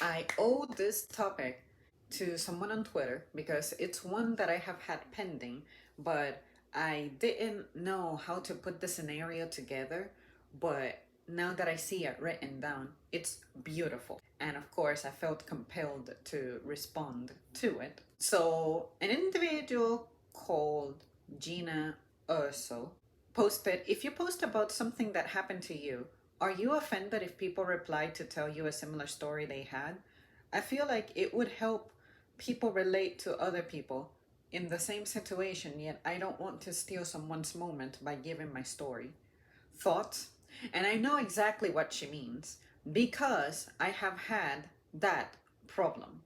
I owe this topic to someone on Twitter because it's one that I have had pending, but I didn't know how to put the scenario together. But now that I see it written down, it's beautiful. And of course, I felt compelled to respond to it. So, an individual called Gina Urso posted, if you post about something that happened to you, are you offended if people reply to tell you a similar story they had? I feel like it would help people relate to other people in the same situation, yet I don't want to steal someone's moment by giving my story. Thoughts? And I know exactly what she means because I have had that problem.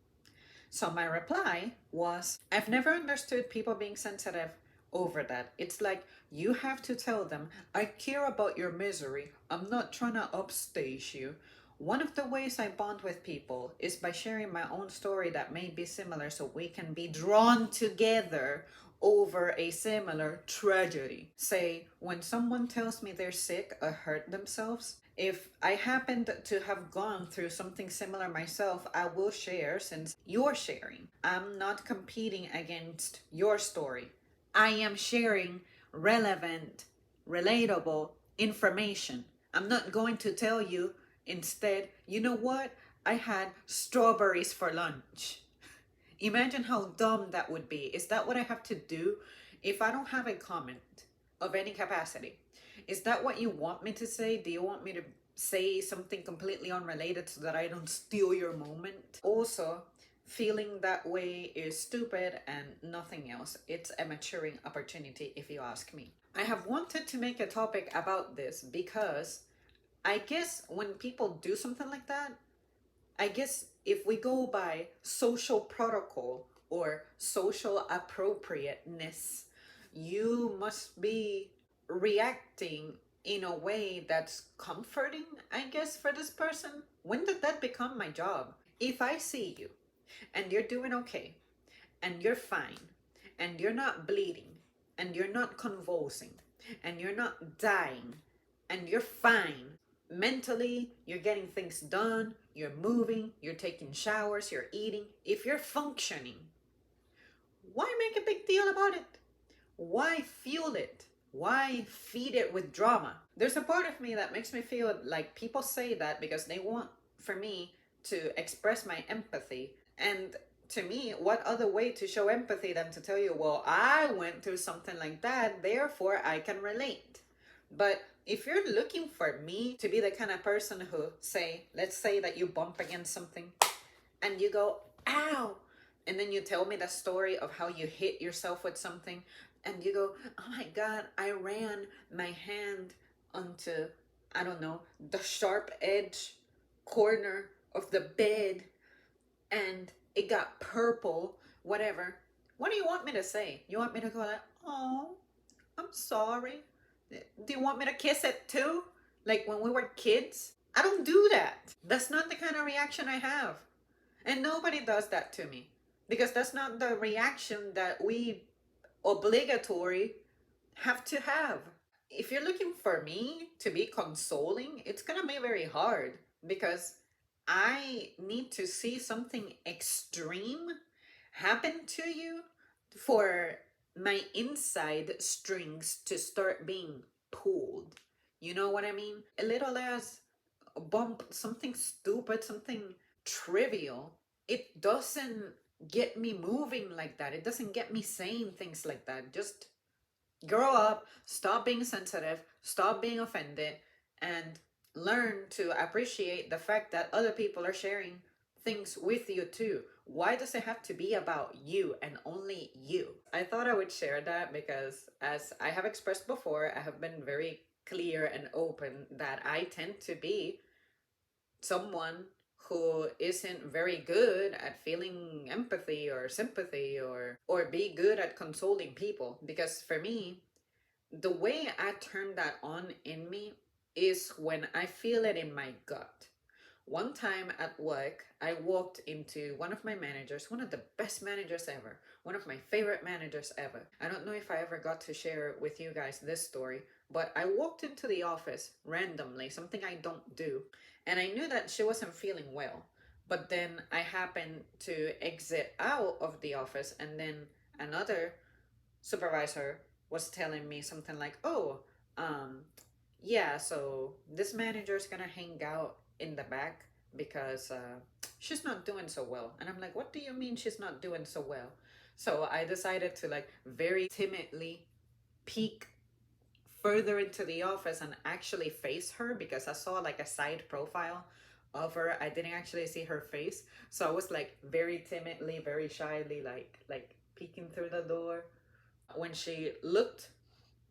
So my reply was, I've never understood people being sensitive over that. It's like you have to tell them, I care about your misery. I'm not trying to upstage you. One of the ways I bond with people is by sharing my own story that may be similar so we can be drawn together over a similar tragedy. Say, when someone tells me they're sick or hurt themselves, if I happened to have gone through something similar myself, I will share since you're sharing. I'm not competing against your story. I am sharing relevant, relatable information. I'm not going to tell you instead, you know what? I had strawberries for lunch. Imagine how dumb that would be. Is that what I have to do if I don't have a comment of any capacity? Is that what you want me to say? Do you want me to say something completely unrelated so that I don't steal your moment? Also, feeling that way is stupid and nothing else. It's a maturing opportunity, if you ask me. I have wanted to make a topic about this because I guess when people do something like that, I guess if we go by social protocol or social appropriateness, you must be reacting in a way that's comforting, I guess, for this person. When did that become my job? If I see you and you're doing okay and you're fine and you're not bleeding and you're not convulsing and you're not dying and you're fine mentally, you're getting things done, you're moving, you're taking showers, you're eating, if you're functioning, why make a big deal about it? Why fuel it? Why feed it with drama? There's a part of me that makes me feel like people say that because they want for me to express my empathy. And to me, what other way to show empathy than to tell you, well, I went through something like that, therefore I can relate. But if you're looking for me to be the kind of person who say, let's say that you bump against something and you go, ow, and then you tell me the story of how you hit yourself with something and you go, oh my God, I ran my hand onto, I don't know, the sharp edge corner of the bed and it got purple, whatever. What do you want me to say? You want me to go like, oh, I'm sorry. Do you want me to kiss it too? Like when we were kids? I don't do that. That's not the kind of reaction I have. And nobody does that to me because that's not the reaction that we obligatory have to have. If you're looking for me to be consoling, it's going to be very hard because I need to see something extreme happen to you for my inside strings to start being pulled. You know what I mean? A little as a bump, something stupid, something trivial. It doesn't get me moving like that. It doesn't get me saying things like that. Just grow up, stop being sensitive, stop being offended, and learn to appreciate the fact that other people are sharing things with you too. Why does it have to be about you and only you? I thought I would share that because, as I have expressed before, I have been very clear and open that I tend to be someone who isn't very good at feeling empathy or sympathy or be good at consoling people, because for me the way I turn that on in me is when I feel it in my gut. One time at work, I walked into one of my managers, one of the best managers ever, one of my favorite managers ever. I don't know if I ever got to share with you guys this story, but I walked into the office randomly, something I don't do, and I knew that she wasn't feeling well. But then I happened to exit out of the office, and then another supervisor was telling me something like, "Oh, um, yeah, so this manager's gonna hang out in the back because she's not doing so well." And I'm like, "What do you mean she's not doing so well?" So I decided to like very timidly peek further into the office and actually face her because I saw like a side profile of her. I didn't actually see her face. So I was like very timidly, very shyly, like peeking through the door. When she looked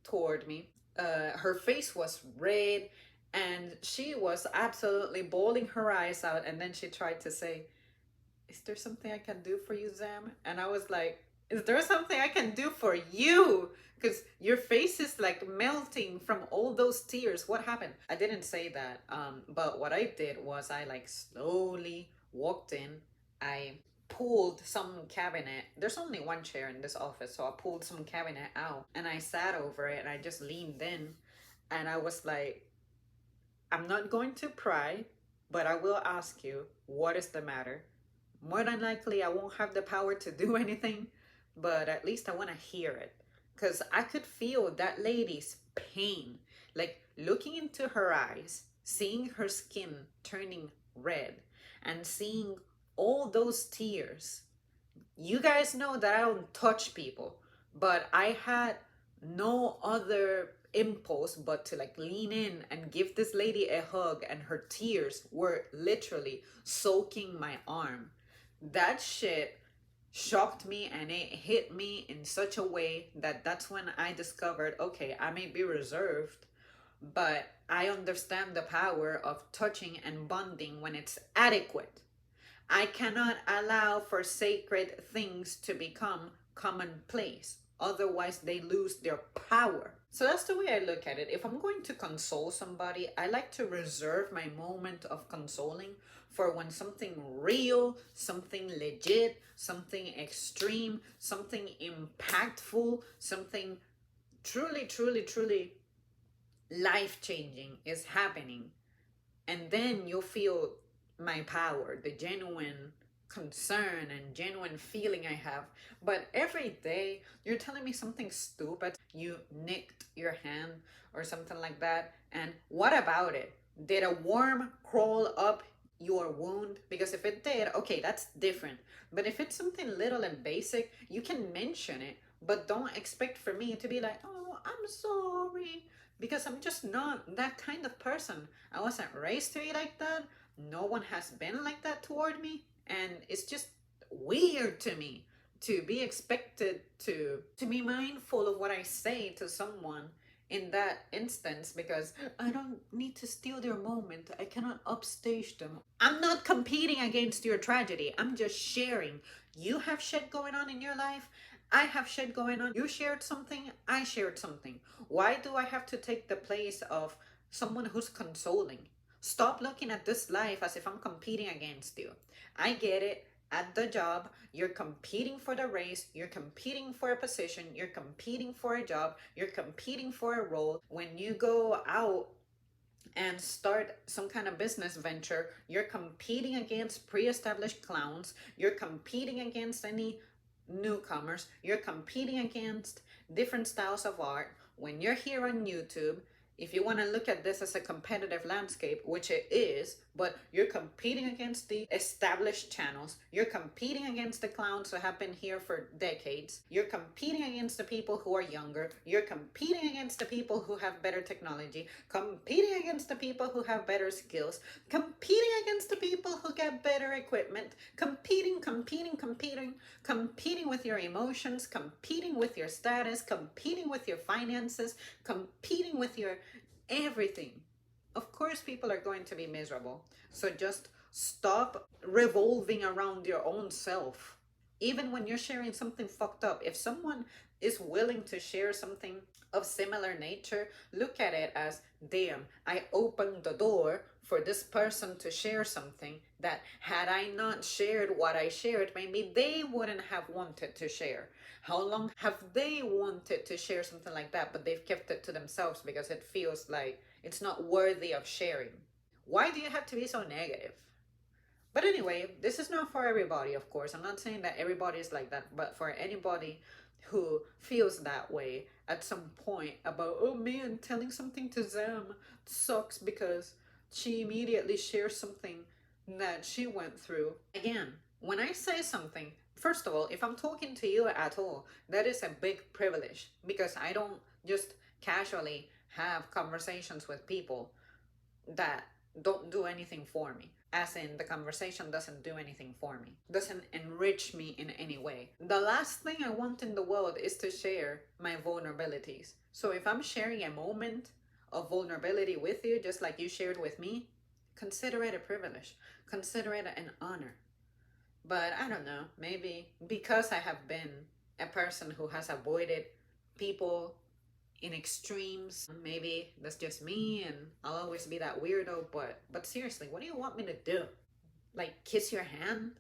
toward me, her face was red and she was absolutely bawling her eyes out. And then she tried to say, "Is there something I can do for you, Zam?" And I was like, "Is there something I can do for you? Because your face is like melting from all those tears. What happened?" I didn't say that. But what I did was I like slowly walked in. I pulled some cabinet. There's only one chair in this office, so I pulled some cabinet out and I sat over it and I just leaned in and I was like, "I'm not going to pry, but I will ask you, what is the matter? More than likely, I won't have the power to do anything, but at least I want to hear it." Because I could feel that lady's pain. Like looking into her eyes, seeing her skin turning red, and seeing all those tears. You guys know that I don't touch people, but I had no other impulse but to like lean in and give this lady a hug, and her tears were literally soaking my arm. That shit shocked me and it hit me in such a way that that's when I discovered, okay, I may be reserved, but I understand the power of touching and bonding when it's adequate. I cannot allow for sacred things to become commonplace. Otherwise, they lose their power. So that's the way I look at it. If I'm going to console somebody, I like to reserve my moment of consoling for when something real, something legit, something extreme, something impactful, something truly, truly, truly life changing is happening. And then you'll feel my power, the genuine concern and genuine feeling I have. But every day you're telling me something stupid, you nicked your hand or something like that, and what about it? Did a worm crawl up your wound? Because if it did, okay, that's different. But if it's something little and basic, you can mention it, but don't expect for me to be like, "Oh, I'm sorry," because I'm just not that kind of person. I wasn't raised to be like that. No one has been like that toward me. And it's just weird to me to be expected to be mindful of what I say to someone in that instance, because I don't need to steal their moment. I cannot upstage them. I'm not competing against your tragedy. I'm just sharing. You have shit going on in your life. I have shit going on. You shared something. I shared something. Why do I have to take the place of someone who's consoling? Stop looking at this life as if I'm competing against you. I get it. At the job, you're competing for the race, you're competing for a position, you're competing for a job, you're competing for a role. When you go out and start some kind of business venture, you're competing against pre established clowns, you're competing against any newcomers, you're competing against different styles of art. When you're here on YouTube, if you want to look at this as a competitive landscape, which it is, but you're competing against the established channels, you're competing against the clowns who have been here for decades, you're competing against the people who are younger, you're competing against the people who have better technology, competing against the people who have better skills, competing against the people who get better equipment, competing with your emotions, competing with your status, competing with your finances, competing with your everything. Of course, people are going to be miserable. So just stop revolving around your own self. Even when you're sharing something fucked up, if someone is willing to share something of similar nature, look at it as, damn, I opened the door for this person to share something that had I not shared what I shared, maybe they wouldn't have wanted to share. How long have they wanted to share something like that, but they've kept it to themselves because it feels like it's not worthy of sharing? Why do you have to be so negative? But anyway, this is not for everybody, of course. I'm not saying that everybody is like that, but for anybody who feels that way at some point about, oh man, telling something to them sucks because she immediately shares something that she went through. Again, when I say something, first of all, if I'm talking to you at all, that is a big privilege because I don't just casually have conversations with people that don't do anything for me. As in, the conversation doesn't do anything for me, doesn't enrich me in any way. The last thing I want in the world is to share my vulnerabilities. So if I'm sharing a moment of vulnerability with you, just like you shared with me, consider it a privilege, consider it an honor. But I don't know, maybe because I have been a person who has avoided people in extremes. Maybe that's just me and I'll always be that weirdo, but seriously, what do you want me to do? Like kiss your hand?